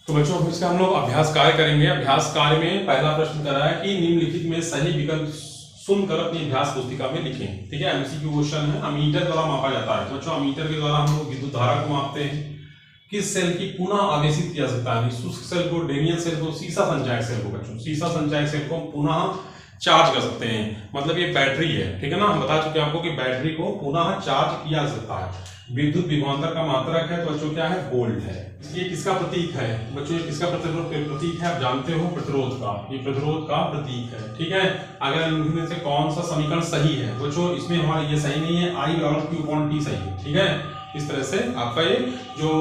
तो बच्चों इसका हम लोग अभ्यास कार्य करेंगे। अभ्यास कार्य में पहला प्रश्न करा है कि निम्नलिखित में सही विकल्प सुनकर अपनी अभ्यास पुस्तिका में लिखें। ठीक है, एमसीक्यू क्वेश्चन है। अमीटर द्वारा मापा जाता है। बच्चों अमीटर के द्वारा हम लोग विद्युत धारा को मापते हैं। किस सेल की पुनः आवेशित किया सकता है? शुष्क सेल को, डेनियल सेल को, सीसा संचायक सेल को। बच्चों सीसा संचायक सेल को पुनः चार्ज कर सकते हैं, मतलब ये बैटरी है। ठीक है ना, हम बता चुके हैं आपको कि बैटरी को पुनः चार्ज किया जा सकता है। विद्युत विभवांतर का मात्रक है तो बच्चों क्या है? वोल्ट है। ये किसका प्रतीक है? बच्चों किसका प्रतीक है? आप जानते हो, प्रतिरोध का। ये प्रतिरोध का प्रतीक है। ठीक है, अगर इनमें से कौन सा समीकरण सही है? बच्चों इसमें हमारा ये सही नहीं है, I बराबर Q/T सही है। ठीक है, इस तरह से आपका ये जो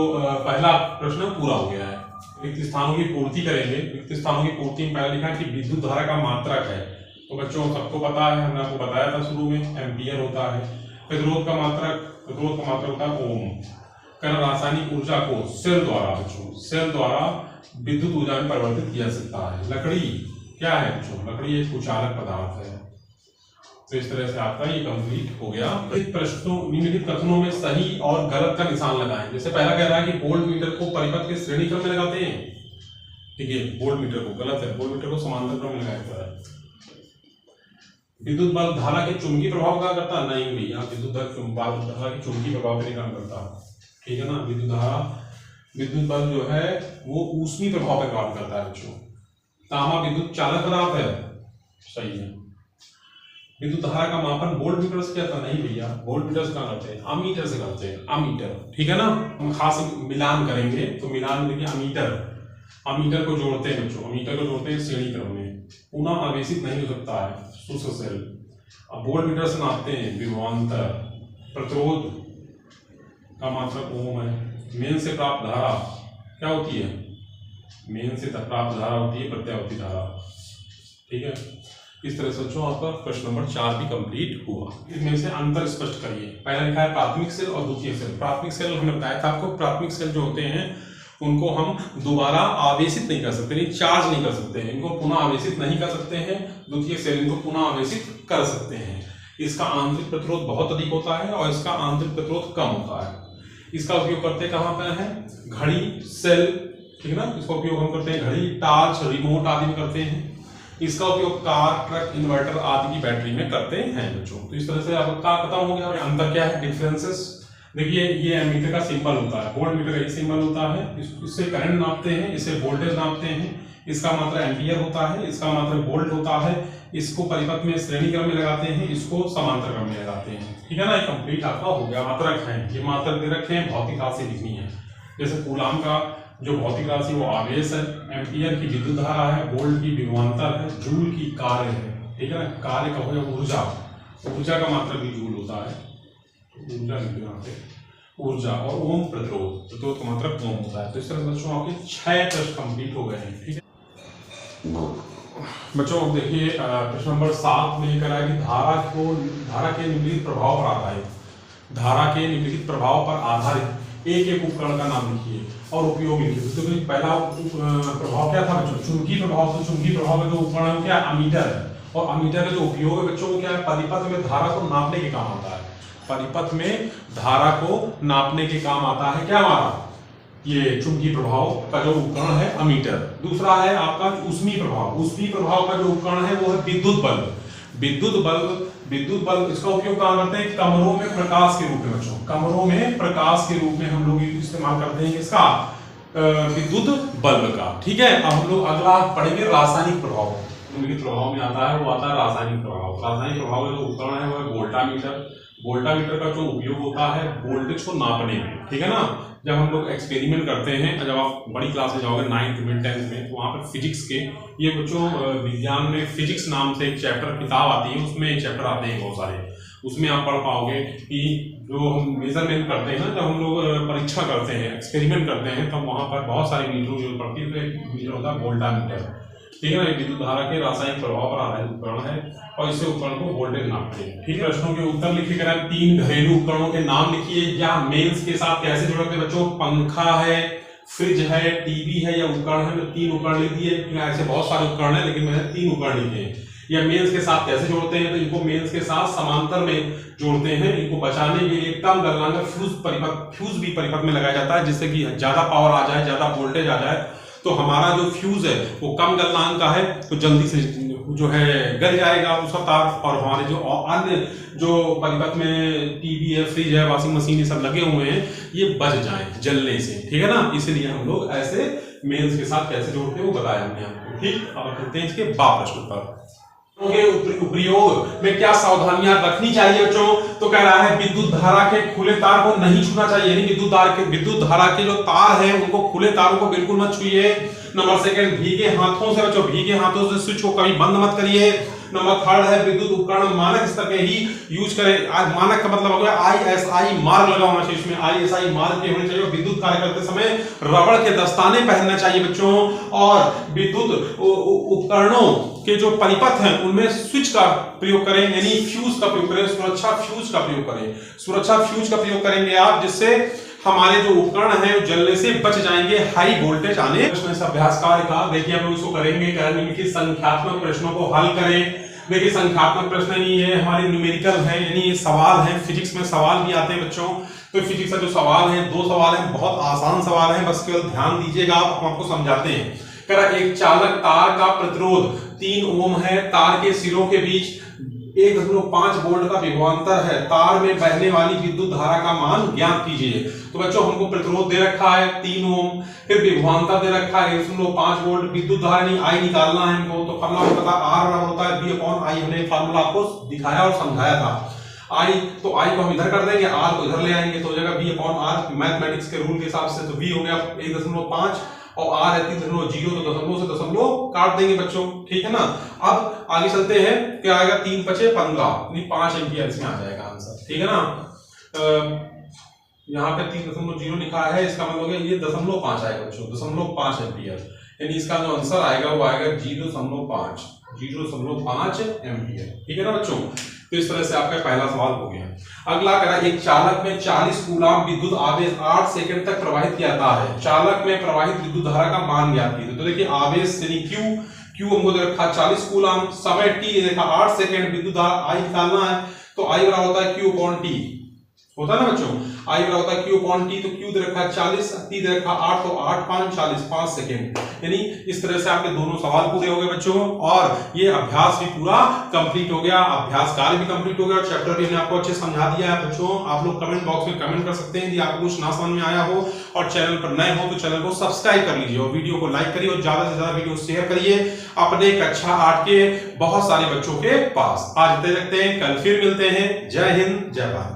पहला प्रश्न पूरा हो गया है। रिक्त स्थानों की पूर्ति करेंगे। रिक्त स्थानों की पूर्ति में पहले लिखा है कि विद्युत धारा का मात्रक है। तो बच्चों सबको पता है, हमने आपको बताया था शुरू में, एम्पियर होता है। प्रतिरोध का मात्रक होता है ओम। कण रासायनिक ऊर्जा को सेल द्वारा, बच्चों सेल द्वारा विद्युत ऊर्जा में परिवर्तित किया सकता है। लकड़ी क्या है बच्चों? लकड़ी एक कुचालक पदार्थ है। तो इस तरह से आपका ये कंप्लीट हो गया। प्रश्नों निम्नलिखित कथनों में सही और गलत का निशान लगाएं। जैसे पहला कह रहा है कि वोल्ट मीटर को परिपथ के श्रेणी क्रम में लगाते हैं। ठीक है, वोल्ट मीटर को गलत है, वोल्ट मीटर को समांतर क्रम में लगाया जाता है। विद्युत बल्ब धारा के चुंबकीय प्रभाव का करता है? नहीं भैया, विद्युत धारा के चुंबकीय प्रभाव नहीं काम करता। ठीक है ना, विद्युत बल्ब जो है वो ऊष्मीय प्रभाव पर काम करता है बच्चों। तांबा विद्युत चालक पदार्थ है, सही है। विद्युत धारा का मापन वोल्ट मीटर से किया था? नहीं भैया, वोल्ट मीटर से कहाँ करते हैं? अमीटर से करते हैं, अमीटर। ठीक है ना, हम खास मिलान करेंगे तो मिलान देखिए अमीटर को जोड़ते हैं बच्चों, अमीटर को जोड़ते हैं श्रेणी क्रम में। पुनः आवेशित नहीं हो सकता है शुष्क सेल। अब वोल्ट मीटर से नापते हैं विभवांतर। प्रतिरोध का मात्रक ओम है। मेन से प्राप्त धारा क्या होती है? मेन से प्राप्त धारा होती है प्रत्यावर्ती धारा। ठीक है, इस तरह से बच्चों आपका प्रश्न नंबर 4 भी कंप्लीट हुआ। इसमें से अंतर स्पष्ट करिए। पहला लिखा है प्राथमिक सेल और द्वितीय सेल। प्राथमिक सेल हमने बताया था आपको, प्राथमिक सेल जो होते हैं उनको हम दोबारा आवेशित नहीं कर सकते, नहीं चार्ज नहीं कर सकते हैं, इनको पुनः आवेशित नहीं कर सकते हैं। द्वितीय सेल इनको पुनः आवेशित कर सकते हैं। इसका आंतरिक प्रतिरोध बहुत अधिक होता है और इसका आंतरिक प्रतिरोध कम होता है। इसका उपयोग करते कहाँ पर है? घड़ी, सेल। ठीक है ना, इसका उपयोग हम करते हैं घड़ी, टॉर्च, रिमोट आदि में करते हैं। इसका उपयोग कार, ट्रक, इन्वर्टर आदि की बैटरी में करते हैं बच्चों। तो इस तरह से आपका खत्म हो गया। अंतर क्या है? डिफरेंसेस देखिए, ये एमीटर का सिंबल होता है, वोल्ट मीटर का ये सिंबल होता है। इससे करंट नापते हैं, इससे वोल्टेज नापते हैं। इसका मात्रा एम्पियर होता है, इसका मात्रा वोल्ट होता है। इसको परिपथ में श्रेणी क्रम में लगाते हैं, इसको समांतर क्रम में लगाते हैं। ठीक है ना, ये कंप्लीट आपका हो गया। मात्रक है, ये मात्रक दे रखे हैं, भौतिक राशि लिखनी है। जैसे कूलाम का जो भौतिक राशि वो आवेश है, एम्पियर की विद्युत धारा है, वोल्ट की विभवांतर है, जूल की कार्य है। ठीक है ना, कार्य का हो ऊर्जा, ऊर्जा का मात्रक भी जूल होता है। ऊर्जा ऊर्जा और ओम प्रतिरोध का मात्रक ओम होता है। तो इस तरह से बच्चों आपके 6 प्रश्न कंप्लीट हो गए हैं। ठीक है बच्चों, अब देखिए प्रश्न नंबर 7 में करा है कि धारा के निम्नलिखित प्रभाव पर आधारित, धारा के निम्नलिखित प्रभाव पर आधारित एक उपकरण का नाम लिखिए और उपयोग लिखिए। तो पहला प्रभाव क्या था बच्चों? चुंबकीय प्रभाव। तो चुंबकीय प्रभाव का जो उपकरण क्या? अमीटर है। और अमीटर का जो उपयोग है बच्चों वो क्या है? परिपथ में धारा को नापने के काम आता है। परिपथ में धारा को नापने के काम आता है क्या हमारा? ये चुंबकीय प्रभाव का जो उपकरण है अमीटर। दूसरा है आपका ऊष्मीय प्रभाव। ऊष्मीय प्रभाव का जो उपकरण है वो है विद्युत बल्ब। विद्युत बल्ब इसका उपयोग कहाँ करते हैं? कमरों में प्रकाश के रूप में बच्चों, कमरों में प्रकाश के रूप में हम लोग इस्तेमाल करते हैं इसका विद्युत बल्ब का। ठीक है, अब हम लोग अगला पढ़ेंगे रासायनिक प्रभाव। निम्नलिखित प्रभाव में आता है वो आता है रासायनिक प्रभाव। रासायनिक प्रभाव का जो उपकरण है वो है वोल्टामीटर। वोल्टामीटर का जो उपयोग होता है वोल्टेज को नापने में। ठीक है ना, जब हम लोग एक्सपेरिमेंट करते हैं, जब आप बड़ी क्लास में जाओगे 9th में 10th में, तो वहाँ पर फिजिक्स के ये बच्चों विज्ञान में फिजिक्स नाम से एक चैप्टर किताब आती है, उसमें एक चैप्टर आते हैं बहुत सारे। उसमें आप पढ़ पाओगे कि जो हम मेजरमेंट करते हैं ना, जब हम लोग परीक्षा करते हैं, एक्सपेरिमेंट करते हैं, तो वहाँ पर बहुत सारी मीटरों जो पड़ती है। तो एक मीटर होता है वोल्टामीटर। ठीक है ना, विद्युत धारा के रासायनिक प्रभाव पर आधारित उपकरण है और इससे उपकरण को वोल्टेज नापते हैं। ठीक है, प्रश्नों के उत्तर लिखे गए। 3 घरेलू उपकरणों के नाम लिखिए। या मेंस के साथ कैसे जोड़ते हैं बच्चों? पंखा है, फ्रिज है, टीवी है या उपकरण है। 3 उपकरण लिख दिए। ऐसे बहुत सारे उपकरण है लेकिन मैंने 3 उपकरण लिखे हैं। या मेंस के साथ कैसे जोड़ते हैं? तो इनको मेंस के साथ समांतर में जोड़ते हैं। इनको बचाने के लिए कम गलनांक फ्यूज भी परिपथ में लगाया जाता है, जिससे कि ज्यादा पावर आ जाए, ज्यादा वोल्टेज आ जाए, तो हमारा जो फ्यूज है वो कम गलनांक का है, तो जल्दी से जो है गल जाएगा उसका तार, और हमारे जो अन्य जो परिपथ में टीवी है, फ्रिज है, वॉशिंग मशीन ये सब लगे हुए हैं ये बच जाए जलने से, ठीक है ना। इसलिए हम लोग ऐसे मेंस के साथ कैसे जोड़ते हैं वो बताया हमने आपको, ठीक। अब चलते हैं इसके बाद प्रश्न पर। उपयोग में क्या सावधानियां रखनी चाहिए बच्चों, तो कह रहा है विद्युत धारा के खुले तार को नहीं छूना चाहिए, यानी विद्युत धारा के जो तार है उनको, खुले तारों को बिल्कुल मत छूइए। नंबर सेकंड, भीगे हाथों से बच्चों, भीगे हाथों से स्विच को कभी बंद मत करिए। नंबर थर्ड है विद्युत उपकरण मानक स्तर के ही यूज करें। आज मानक का मतलब हो गया ISI मार्क लगा होना चाहिए, इसमें ISI मार्क के होने चाहिए। विद्युत कार्य करते समय रबड़ के दस्ताने पहनना चाहिए बच्चों, और विद्युत उपकरणों के जो परिपथ हैं उनमें स्विच का प्रयोग करें, यानी फ्यूज का प्रयोग करें, सुरक्षा फ्यूज का प्रयोग करें। सुरक्षा फ्यूज का प्रयोग करेंगे आप, जिससे हमारे जो उपकरण हैं जलने से बच जाएंगे हाई वोल्टेज आने। प्रश्न इस अभ्यास कार्य का देखिए हम लोग इसको करेंगे, निम्नलिखित संख्यात्मक प्रश्नों को हल करें। देखिए संख्यात्मक प्रश्न नहीं है, हमारे न्यूमेरिकल है, यानी ये सवाल है, फिजिक्स में सवाल भी आते हैं बच्चों। तो फिजिक्स का जो सवाल है, 2 सवाल है, बहुत आसान सवाल है, बस केवल ध्यान दीजिएगा, आप आपको समझाते हैं। एक चालक तार का प्रतिरोध 3 ओम है, तार के सिरों के बीच 1.5 वोल्ट का विभवांतर है, तार में बहने वाली विद्युत धारा का मान ज्ञात कीजिए। तो बच्चों हमको प्रतिरोध दे रखा है 3 ओम, फिर विभवांतर दे रखा है 1.5 वोल्ट, विद्युत धारा नहीं आई निकालना है हमको। तो फॉर्मूला पता R बराबर होता है V/I, हमने फॉर्मूला आपको दिखाया और समझाया था। I तो I को हम इधर कर देंगे, R को इधर ले आएंगे, तो हो जाएगा V/R, मैथमेटिक्स के रूल के हिसाब से। तो V हो गया 1.5 और R है 3.0, तो दशमलव से दशमलव काट देंगे बच्चों, ठीक है ना। अब आगे चलते हैं, क्या आएगा 3×5 = 15, 5 एम्पियर इसमें आ जाएगा आंसर, ठीक है ना। यहाँ पे 3.0 लिखा है, इसका मतलब ये 0.5 आएगा बच्चों, 0.5 एम्पियर, यानी इसका जो आंसर आएगा वो आएगा 0.5 एम्पियर, ठीक है ना बच्चों। तो इस तरह से आपका पहला सवाल हो गया। अगला करा, एक चालक में 40 कूलम विद्युत आवेश 8 सेकंड तक प्रवाहित किया जाता है, चालक में प्रवाहित विद्युत धारा का मान ज्ञात कीजिए। तो देखिए आवेश यानी Q हमको दे रखा 40 कूलम, समय T देखा 8 सेकंड, विद्युत धारा I निकालना है, तो I बराबर होता है Q/T, होता है ना बच्चों। I बराबर होता है Q/T, तो Q दे रखा है 40, T दे रखा 8, तो 8 5 40, 5 सेकंड। यानी इस तरह से आपके दोनों सवाल पूरे हो गए बच्चों, और ये अभ्यास भी पूरा कंप्लीट हो गया, अभ्यास कार्य भी कंप्लीट हो गया, और चैप्टर भी हमने आपको अच्छे समझा दिया है बच्चों। आप लोग कमेंट बॉक्स में कमेंट कर सकते हैं यदि आपको कुछ ना समझ में आया हो, और चैनल पर नए हो तो चैनल को सब्सक्राइब कर लीजिए, और वीडियो को लाइक करिए, और ज्यादा से ज्यादा वीडियो शेयर करिए अपने कक्षा 8 के बहुत सारे बच्चों के पास। आज इतने रखते हैं, कल फिर मिलते हैं। जय हिंद, जय भारत।